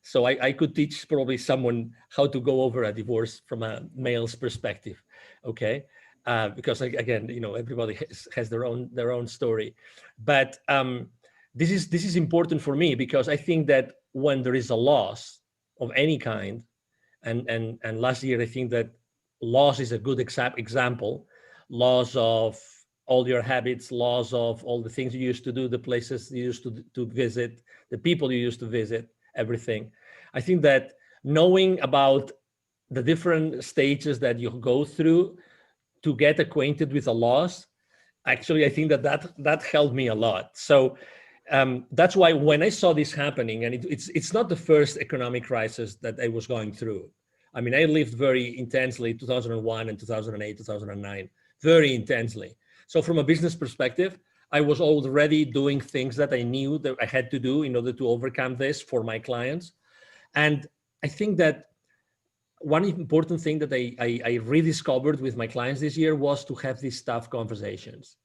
So I could teach probably someone how to go over a divorce from a male's perspective. Okay. Because again, everybody has their own story, but this is important for me, because I think that when there is a loss of any kind, and last year, I think that loss is a good example. Loss of all your habits, loss of all the things you used to do, the places you used to visit, the people you used to visit, everything. I think that knowing about the different stages that you go through to get acquainted with a loss, actually, I think that helped me a lot. So that's why when I saw this happening, and it's not the first economic crisis that I was going through. I lived very intensely 2001 and 2008, 2009, very intensely. So from a business perspective, I was already doing things that I knew that I had to do in order to overcome this for my clients. And I think that one important thing that I rediscovered with my clients this year was to have these tough conversations.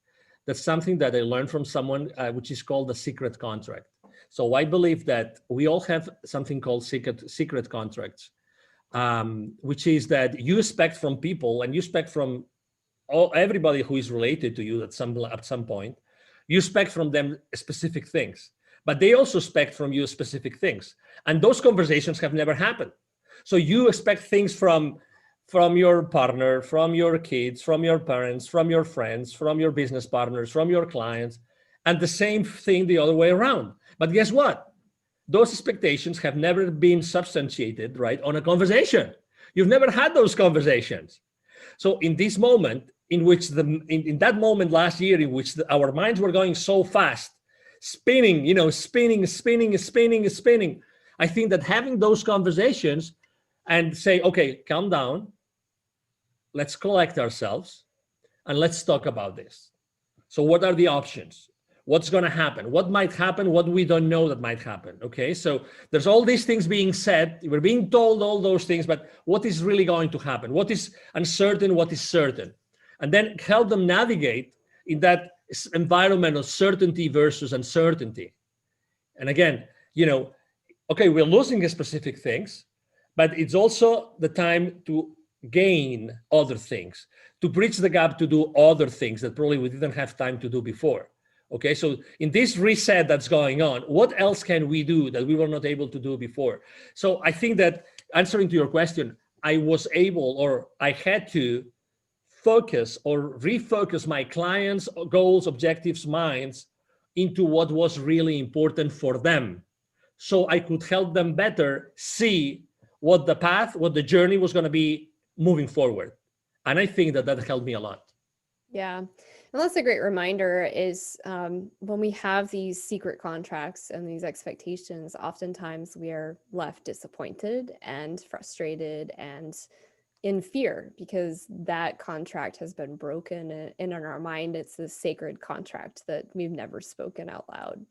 That's something that I learned from someone, which is called the secret contract. So I believe that we all have something called secret contracts. Which is that you expect from people, and you expect from everybody who is related to you at some point, you expect from them specific things. but they also expect from you specific things. And those conversations have never happened. So you expect things from your partner, from your kids, from your parents, from your friends, from your business partners, from your clients, and the same thing the other way around. But guess what? Those expectations have never been substantiated, right, on a conversation. You've never had those conversations. So in this moment, in which in that moment last year, in which our minds were going so fast, spinning, spinning. I think that having those conversations and say, okay, calm down, let's collect ourselves, and let's talk about this. So what are the options? What's going to happen? What might happen? What we don't know that might happen. Okay, so there's all these things being said. We're being told all those things, but what is really going to happen? What is uncertain? What is certain? And then help them navigate in that environment of certainty versus uncertainty. And again, okay, we're losing specific things, but it's also the time to gain other things, to bridge the gap, to do other things that probably we didn't have time to do before. Okay, so in this reset that's going on, what else can we do that we were not able to do before? So I think that, answering to your question, I was able, or I had to focus or refocus my clients' goals, objectives, minds into what was really important for them, so I could help them better see what the path, what the journey was going to be moving forward. And I think that helped me a lot. Yeah. And that's a great reminder is when we have these secret contracts and these expectations, oftentimes we are left disappointed and frustrated and in fear because that contract has been broken, and in our mind, it's this sacred contract that we've never spoken out loud.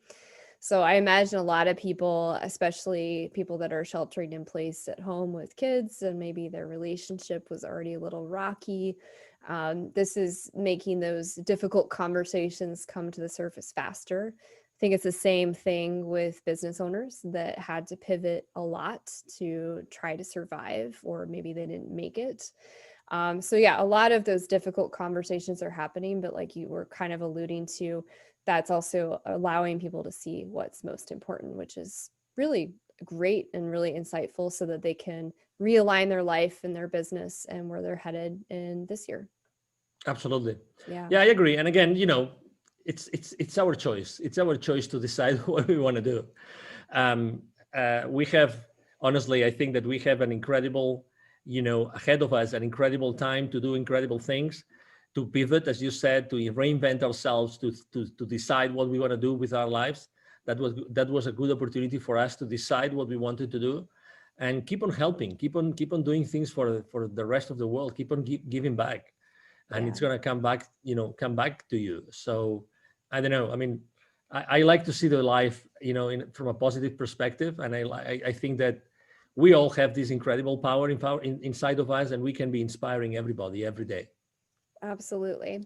So I imagine a lot of people, especially people that are sheltering in place at home with kids, and maybe their relationship was already a little rocky. This is making those difficult conversations come to the surface faster. I think it's the same thing with business owners that had to pivot a lot to try to survive, or maybe they didn't make it. So yeah, a lot of those difficult conversations are happening, but like you were kind of alluding to, that's also allowing people to see what's most important, which is really great and really insightful so that they can realign their life and their business and where they're headed in this year. Absolutely. Yeah. Yeah, I agree. And again, it's our choice. It's our choice to decide what we want to do. We have, honestly, I think that we have an incredible, ahead of us, an incredible time to do incredible things, to pivot, as you said, to reinvent ourselves, to decide what we want to do with our lives. That was a good opportunity for us to decide what we wanted to do, and keep on helping, keep on doing things for the rest of the world, keep on giving back, and it's gonna come back to you. So I don't know. I mean, I like to see the life, from a positive perspective, and I think that we all have this incredible power inside of us, and we can be inspiring everybody every day. Absolutely.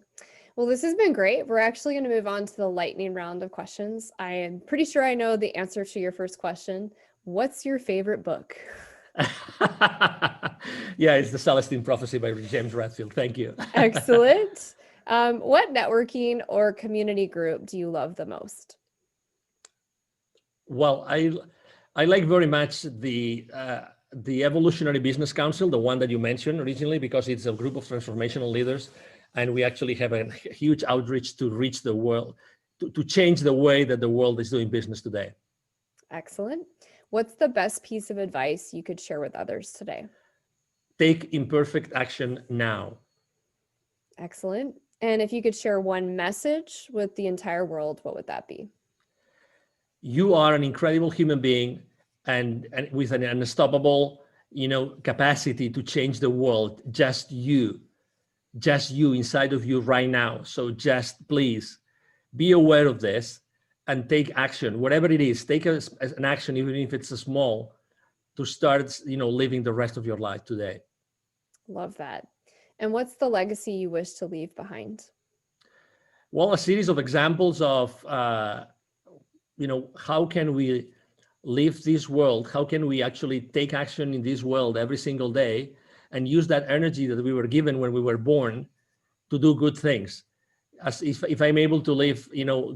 Well, this has been great. We're actually going to move on to the lightning round of questions. I am pretty sure I know the answer to your first question. What's your favorite book? Yeah, it's The Celestine Prophecy by James Redfield. Thank you. Excellent. What networking or community group do you love the most? Well, I like very much the Evolutionary Business Council, the one that you mentioned originally, because it's a group of transformational leaders, and we actually have a huge outreach to reach the world, to change the way that the world is doing business today. Excellent. What's the best piece of advice you could share with others today? Take imperfect action now. Excellent. And if you could share one message with the entire world, what would that be? You are an incredible human being, and with an unstoppable, capacity to change the world. Just you inside of you right now. So just please be aware of this and take action, whatever it is. Take an action, even if it's a small, to start, living the rest of your life today. Love that. And what's the legacy you wish to leave behind? Well, a series of examples of, how can we live this world? How can we actually take action in this world every single day and use that energy that we were given when we were born to do good things? As if I'm able to live,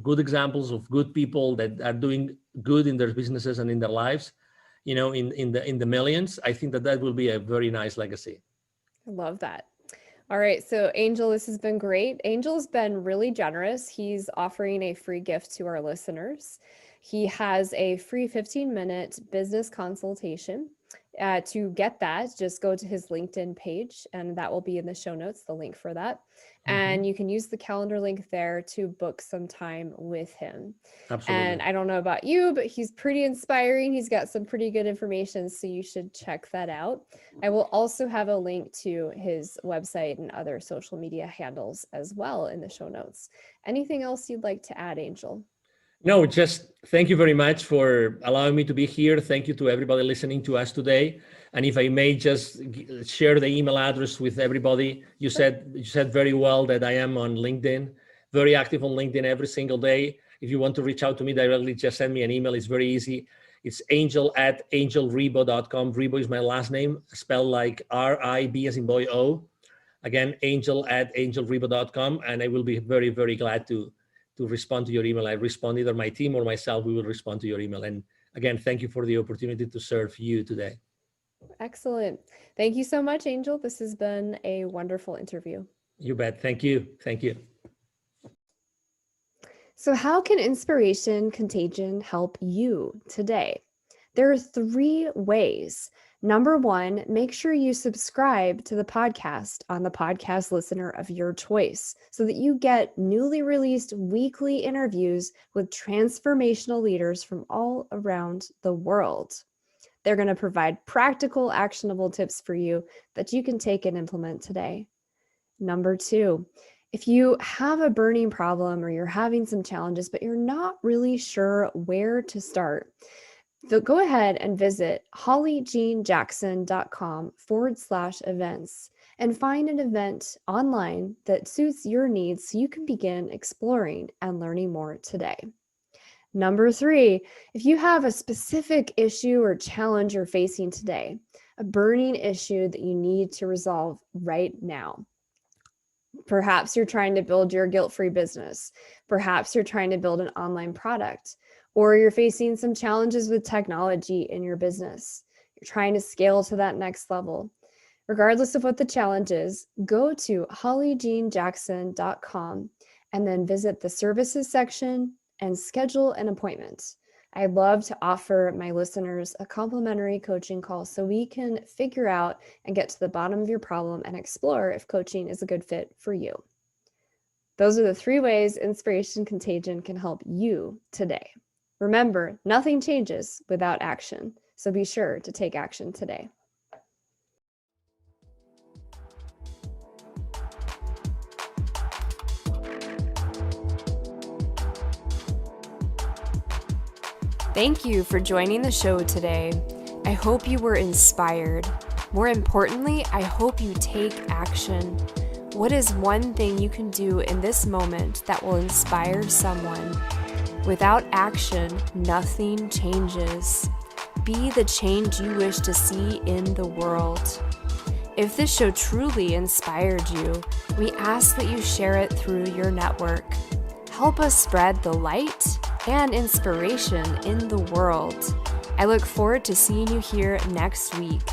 good examples of good people that are doing good in their businesses and in their lives, in the millions, I think that will be a very nice legacy. I love that. All right, so Angel, this has been great. Angel's been really generous. He's offering a free gift to our listeners. He has a free 15-minute business consultation. To get that, just go to his LinkedIn page, and that will be in the show notes, the link for that. And you can use the calendar link there to book some time with him. Absolutely. And I don't know about you, but he's pretty inspiring. He's got some pretty good information, so you should check that out. I will also have a link to his website and other social media handles as well in the show notes. Anything else you'd like to add, Angel? No, just thank you very much for allowing me to be here. Thank you to everybody listening to us today. And if I may just share the email address with everybody. You said very well that I am on LinkedIn, very active on LinkedIn every single day. If you want to reach out to me directly, just send me an email. It's very easy. It's angel@angelrebo.com. Rebo is my last name, spelled like R-I-B as in boy O. Again, angel@angelrebo.com. And I will be very, very glad to respond to your email. I respond, either my team or myself, we will respond to your email. And again, thank you for the opportunity to serve you today. Excellent. Thank you so much, Angel. This has been a wonderful interview. You bet. Thank you. Thank you. So how can Inspiration Contagion help you today? There are 3 ways. Number 1, make sure you subscribe to the podcast on the podcast listener of your choice so that you get newly released weekly interviews with transformational leaders from all around the world. They're going to provide practical, actionable tips for you that you can take and implement today. Number 2, if you have a burning problem or you're having some challenges, but you're not really sure where to start, so go ahead and visit hollyjeanjackson.com/events and find an event online that suits your needs so you can begin exploring and learning more today. Number 3, if you have a specific issue or challenge you're facing today, a burning issue that you need to resolve right now. Perhaps you're trying to build your guilt-free business. Perhaps you're trying to build an online product. Or you're facing some challenges with technology in your business. You're trying to scale to that next level. Regardless of what the challenge is, go to hollyjeanjackson.com and then visit the services section and schedule an appointment. I'd love to offer my listeners a complimentary coaching call so we can figure out and get to the bottom of your problem and explore if coaching is a good fit for you. Those are the 3 ways Inspiration Contagion can help you today. Remember, nothing changes without action, so be sure to take action today. Thank you for joining the show today. I hope you were inspired. More importantly, I hope you take action. What is one thing you can do in this moment that will inspire someone? Without action, nothing changes. Be the change you wish to see in the world. If this show truly inspired you, we ask that you share it through your network. Help us spread the light and inspiration in the world. I look forward to seeing you here next week.